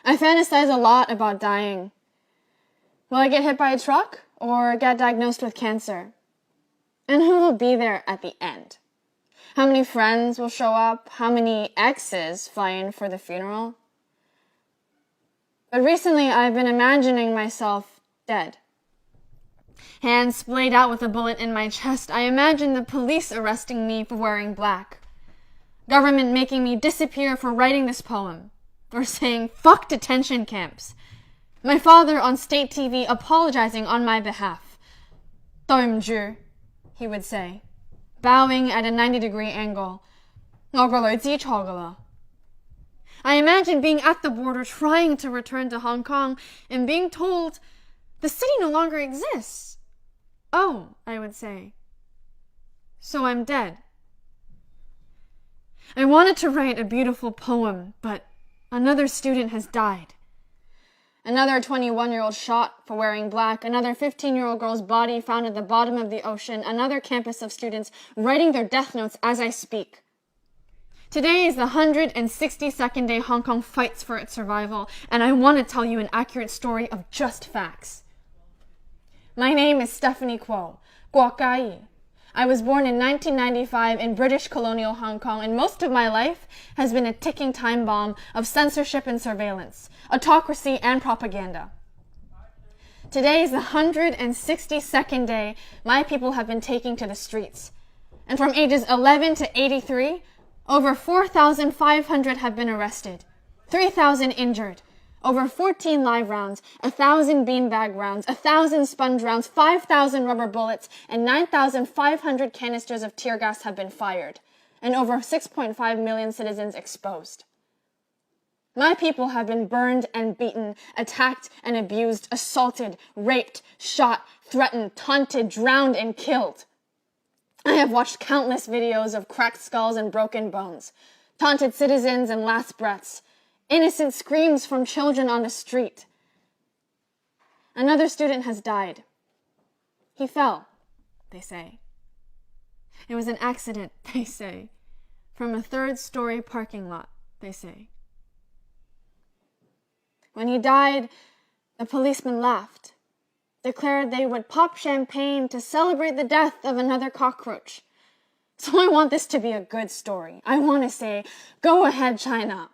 I fantasize a lot about dying. Will I get hit by a truck or get diagnosed with cancer? And who will be there at the end? How many friends will show up? How many exes fly in for the funeral? But recently I've been imagining myself dead. Hands splayed out with a bullet in my chest, I imagine the police arresting me for wearing black. Government making me disappear for writing this poem. Or saying, fuck detention camps. My father on state TV apologizing on my behalf. 對唔住, he would say, bowing at a 90-degree angle. 我個女知錯㗎啦. I imagine being at the border trying to return to Hong Kong and being told the city no longer exists. Oh, I would say. So I'm dead. I wanted to write a beautiful poem, but another student has died. Another 21-year-old shot for wearing black, another 15-year-old girl's body found at the bottom of the ocean, another campus of students writing their death notes as I speak. Today is the 162nd day Hong Kong fights for its survival, and I want to tell you an accurate story of just facts. My name is Stefani Kuo, Guo佳怡. I was born in 1995 in British colonial Hong Kong, and most of my life has been a ticking time bomb of censorship and surveillance, autocracy and propaganda. Today is the 162nd day my people have been taking to the streets. And from ages 11 to 83, over 4,500 have been arrested, 3,000 injured, over 14 live rounds, 1,000 beanbag rounds, 1,000 sponge rounds, 5,000 rubber bullets, and 9,500 canisters of tear gas have been fired, and over 6.5 million citizens exposed. My people have been burned and beaten, attacked and abused, assaulted, raped, shot, threatened, taunted, drowned, and killed. I have watched countless videos of cracked skulls and broken bones, taunted citizens and last breaths, innocent screams from children on the street. Another student has died. He fell, they say. It was an accident, they say, from a third-story parking lot, they say. When he died, the policemen laughed, declared they would pop champagne to celebrate the death of another cockroach. So I want this to be a good story. I want to say, go ahead, China.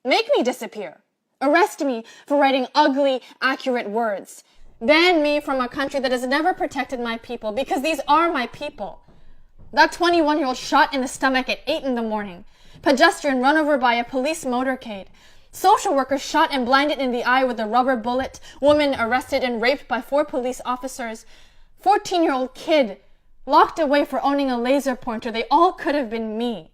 Make me disappear. Arrest me for writing ugly, accurate words. Ban me from a country that has never protected my people, because these are my people. That 21-year-old shot in the stomach at 8 in the morning. Pedestrian run over by a police motorcade. Social worker shot and blinded in the eye with a rubber bullet. Woman arrested and raped by 4 police officers. 14-year-old kid locked away for owning a laser pointer. They all could have been me.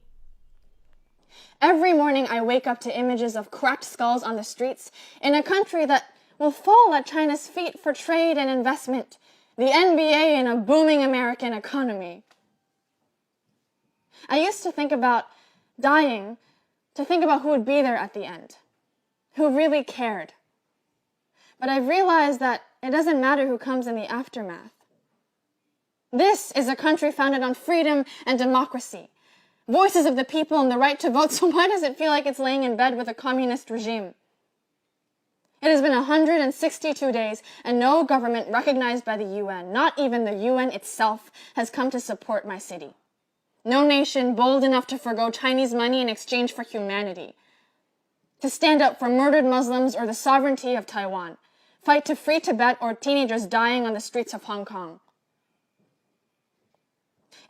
Every morning I wake up to images of cracked skulls on the streets in a country that will fall at China's feet for trade and investment, the NBA and a booming American economy. I used to think about dying, to think about who would be there at the end, who really cared. But I've realized that it doesn't matter who comes in the aftermath. This is a country founded on freedom and democracy, voices of the people and the right to vote, so why does it feel like it's laying in bed with a communist regime? It has been 162 days, and no government recognized by the UN, not even the UN itself, has come to support my city. No nation bold enough to forgo Chinese money in exchange for humanity, to stand up for murdered Muslims or the sovereignty of Taiwan, fight to free Tibet or teenagers dying on the streets of Hong Kong.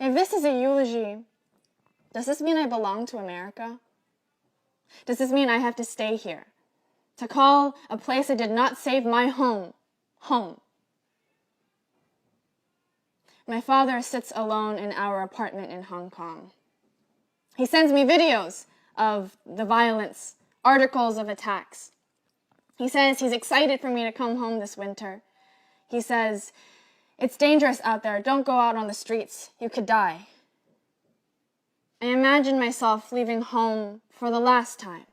If this is a eulogy, does this mean I belong to America? Does this mean I have to stay here, to call a place that did not save my home, home? My father sits alone in our apartment in Hong Kong. He sends me videos of the violence, articles of attacks. He says he's excited for me to come home this winter. He says, "It's dangerous out there. Don't go out on the streets. You could die." I imagine myself leaving home for the last time.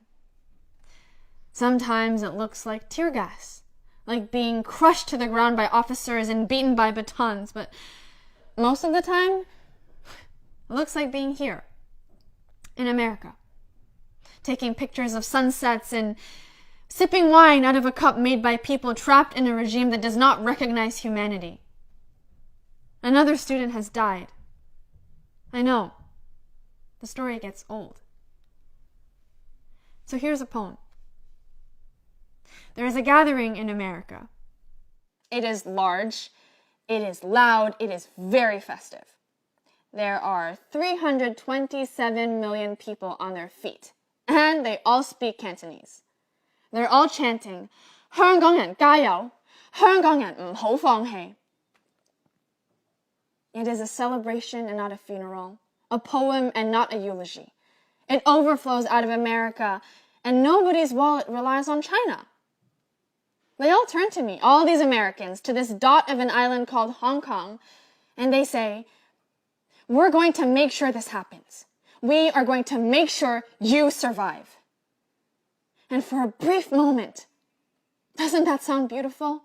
Sometimes it looks like tear gas, like being crushed to the ground by officers and beaten by batons, but most of the time, it looks like being here, in America. taking pictures of sunsets and sipping wine out of a cup made by people trapped in a regime that does not recognize humanity. Another student has died. I know. The story gets old. So here's a poem. There is a gathering in America. It is large, it is loud, it is very festive. There are 327 million people on their feet, and they all speak Cantonese. They're all chanting, 香港人加油,香港人唔好放棄. It is a celebration and not a funeral, a poem and not a eulogy. It overflows out of America, and nobody's wallet relies on China. They all turn to me, all these Americans, to this dot of an island called Hong Kong, and they say, we're going to make sure this happens. We are going to make sure you survive. And for a brief moment, doesn't that sound beautiful?